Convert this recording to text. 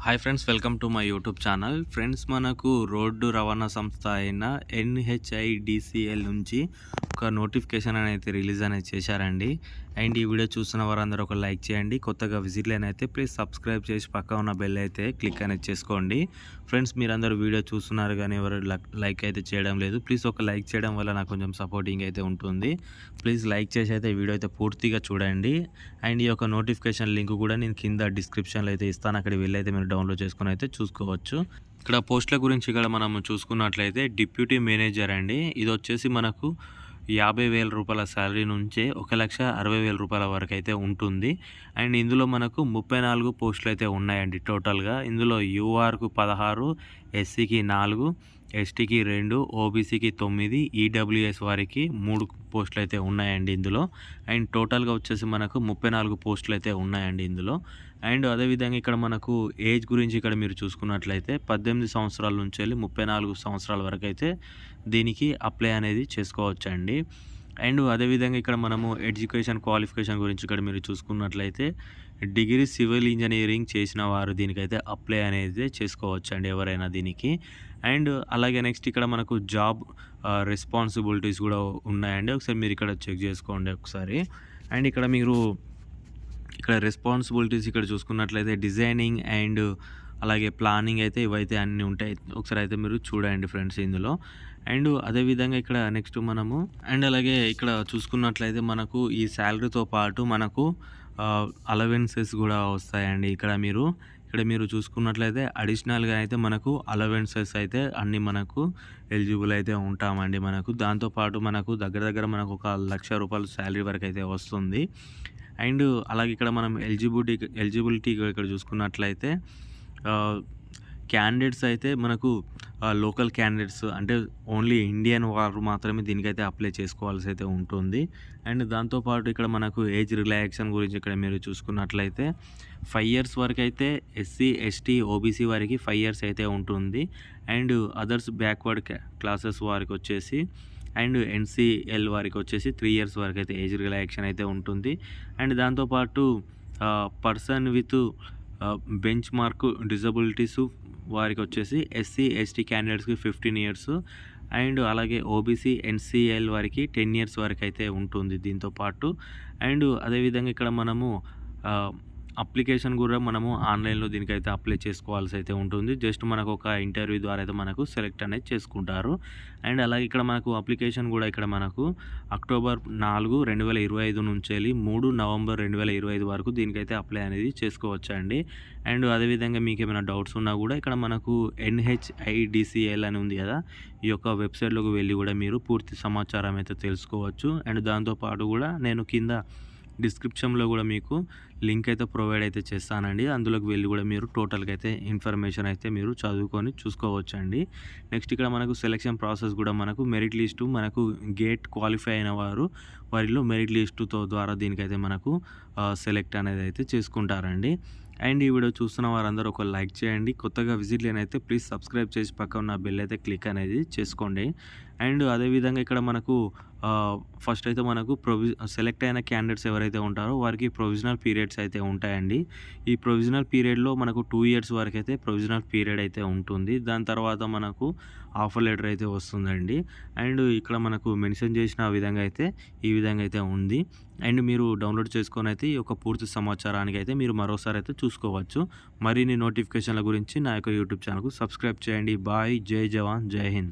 Hi friends, welcome to my YouTube channel. Friends, మనకు road రవాణా సంస్థ అయిన NHIDCL నుంచి ఒక నోటిఫికేషన్ అనేది రిలీజ్ అనేది చేశారండి. అండ్ ఈ వీడియో చూస్తున్న వారందరూ ఒక లైక్ చేయండి. కొత్తగా విజిట్ అయితే ప్లీజ్ సబ్స్క్రైబ్ చేసి పక్క ఉన్న బెల్ అయితే క్లిక్ అనేది చేసుకోండి. ఫ్రెండ్స్, మీరందరూ వీడియో చూస్తున్నారు కానీ ఎవరు లైక్ అయితే చేయడం లేదు. ప్లీజ్ ఒక లైక్ చేయడం వల్ల నాకు కొంచెం సపోర్టింగ్ అయితే ఉంటుంది. ప్లీజ్ లైక్ చేసి అయితే వీడియో అయితే పూర్తిగా చూడండి. అండ్ ఈ యొక్క నోటిఫికేషన్ లింక్ కూడా నేను కింద డిస్క్రిప్షన్లో అయితే ఇస్తాను. అక్కడికి వెళ్ళి అయితే మీరు డౌన్లోడ్ చేసుకొని అయితే చూసుకోవచ్చు. ఇక్కడ పోస్టుల గురించి ఇక్కడ మనం చూసుకున్నట్లయితే డిప్యూటీ మేనేజర్ అండి. ఇది వచ్చేసి మనకు 50,000 రూపాయల శాలరీ నుంచే 1,60,000 రూపాయల వరకు అయితే ఉంటుంది. అండ్ ఇందులో మనకు 34 పోస్టులు అయితే ఉన్నాయండి టోటల్గా. ఇందులో యూఆర్కు 16, ఎస్సీకి 4, ఎస్టీకి 2, ఓబీసీకి 9, ఈడబ్ల్యూఎస్ వారికి 3 పోస్టులు అయితే ఉన్నాయండి ఇందులో. అండ్ టోటల్గా వచ్చేసి మనకు 34 పోస్టులు అయితే ఉన్నాయండి ఇందులో. అండ్ అదేవిధంగా ఇక్కడ మనకు ఏజ్ గురించి ఇక్కడ మీరు చూసుకున్నట్లయితే 18 సంవత్సరాల నుంచి వెళ్ళి 34 సంవత్సరాల వరకు అయితే దీనికి అప్లై అనేది చేసుకోవచ్చండి. అండ్ అదేవిధంగా ఇక్కడ మనము ఎడ్యుకేషన్ క్వాలిఫికేషన్ గురించి ఇక్కడ మీరు చూసుకున్నట్లయితే డిగ్రీ సివిల్ ఇంజనీరింగ్ చేసిన వారు దీనికైతే అప్లై అనేది చేసుకోవచ్చండి ఎవరైనా దీనికి. అండ్ అలాగే నెక్స్ట్ ఇక్కడ మనకు జాబ్ రెస్పాన్సిబిలిటీస్ కూడా ఉన్నాయండి. ఒకసారి మీరు ఇక్కడ చెక్ చేసుకోండి ఒకసారి. అండ్ ఇక్కడ మీరు ఇక్కడ రెస్పాన్సిబిలిటీస్ ఇక్కడ చూసుకున్నట్లయితే డిజైనింగ్ అండ్ అలాగే ప్లానింగ్ అయితే ఇవైతే అన్నీ ఉంటాయి. ఒకసారి అయితే మీరు చూడండి ఫ్రెండ్స్ ఇందులో. అండ్ అదేవిధంగా ఇక్కడ నెక్స్ట్ మనము అలాగే ఇక్కడ చూసుకున్నట్లయితే మనకు ఈ శాలరీతో పాటు మనకు అలవెన్సెస్ కూడా వస్తాయండి. ఇక్కడ మీరు చూసుకున్నట్లయితే అడిషనల్గా అయితే మనకు అలవెన్సెస్ అయితే అన్నీ మనకు ఎలిజిబుల్ అయితే ఉంటామండి. మనకు దాంతోపాటు మనకు దగ్గర మనకు 1,00,000 రూపాయలు శాలరీ వరకు అయితే వస్తుంది. అండ్ అలాగే ఇక్కడ మనం ఎలిజిబిలిటీ ఇక్కడ చూసుకున్నట్లయితే క్యాండిడేట్స్ అయితే మనకు లోకల్ క్యాండిడేట్స్ అంటే ఓన్లీ ఇండియన్ వారు మాత్రమే దీనికైతే అప్లై చేసుకోవాల్సి అయితే ఉంటుంది. అండ్ దాంతోపాటు ఇక్కడ మనకు ఏజ్ రిలాక్సేషన్ గురించి ఇక్కడ మీరు చూసుకున్నట్లయితే 5 years వరకు అయితే ఎస్సీ, ఎస్టీ, ఓబీసీ వారికి 5 years అయితే ఉంటుంది. అండ్ అదర్స్ బ్యాక్వర్డ్ క్లాసెస్ వారికి వచ్చేసి అండ్ NCL వారికి వచ్చేసి 3 years వరకు అయితే ఏజ్ రిలాక్సేషన్ అయితే ఉంటుంది. అండ్ దాంతోపాటు person with bench mark disabilities వారికి వచ్చేసి ఎస్సీ, ఎస్టీ క్యాండిడేట్స్కి 15 years. అండ్ అలాగే ఓబీసీ, NCL వారికి 10 years వరకు అయితే ఉంటుంది దీంతోపాటు. అండ్ అదేవిధంగా ఇక్కడ మనము అప్లికేషన్ కూడా మనము ఆన్లైన్లో దీనికైతే అప్లై చేసుకోవాల్సి అయితే ఉంటుంది. జస్ట్ మనకు ఒక ఇంటర్వ్యూ ద్వారా అయితే మనకు సెలెక్ట్ అనేది చేసుకుంటారు. అండ్ అలాగే ఇక్కడ మనకు అప్లికేషన్ కూడా ఇక్కడ మనకు October 4, 2025 నుంచి వెళ్ళి 3 November 2025 వరకు దీనికైతే అప్లై అనేది చేసుకోవచ్చండి. అండ్ అదేవిధంగా మీకు ఏమైనా డౌట్స్ ఉన్నా కూడా ఇక్కడ మనకు NHIDCL అని ఉంది కదా, ఈ యొక్క వెబ్సైట్లోకి వెళ్ళి కూడా మీరు పూర్తి సమాచారం అయితే తెలుసుకోవచ్చు. అండ్ దాంతోపాటు కూడా నేను కింద డిస్క్రిప్షన్లో కూడా మీకు లింక్ అయితే ప్రొవైడ్ అయితే చేస్తానండి. అందులోకి వెళ్ళి కూడా మీరు టోటల్గా అయితే ఇన్ఫర్మేషన్ అయితే మీరు చదువుకొని చూసుకోవచ్చండి. నెక్స్ట్ ఇక్కడ మనకు సెలెక్షన్ ప్రాసెస్ కూడా మనకు మెరిట్ లిస్టు మనకు గేట్ క్వాలిఫై అయిన వారిలో మెరిట్ లిస్టుతో ద్వారా దీనికైతే మనకు సెలెక్ట్ అనేది అయితే చేసుకుంటారండి. అండ్ ఈ వీడియో చూస్తున్న వారందరూ ఒక లైక్ చేయండి. కొత్తగా విజిట్ లేనైతే ప్లీజ్ సబ్స్క్రైబ్ చేసి పక్క ఉన్న బెల్ అయితే క్లిక్ అనేది చేసుకోండి. అండ్ అదేవిధంగా ఇక్కడ మనకు ఫస్ట్ అయితే మనకు సెలెక్ట్ అయిన క్యాండిడేట్స్ ఎవరైతే ఉంటారో వారికి ప్రొవిజనల్ పీరియడ్స్ అయితే ఉంటాయండి. ఈ ప్రొవిజనల్ పీరియడ్లో మనకు 2 years వరకు అయితే ప్రొవిజనల్ పీరియడ్ అయితే ఉంటుంది. దాని తర్వాత మనకు ఆఫర్ లెటర్ అయితే వస్తుందండి. అండ్ ఇక్కడ మనకు మెన్షన్ చేసిన విధంగా అయితే ఈ విధంగా అయితే ఉంది. అండ్ మీరు డౌన్లోడ్ చేసుకొని అయితే ఈ యొక్క పూర్తి సమాచారానికి అయితే మీరు మరోసారి అయితే చూసుకోవచ్చు. మరిన్ని నోటిఫికేషన్ల గురించి నా యొక్క యూట్యూబ్ ఛానల్కు సబ్స్క్రైబ్ చేయండి. బాయ్, జై జవాన్, జై హింద్.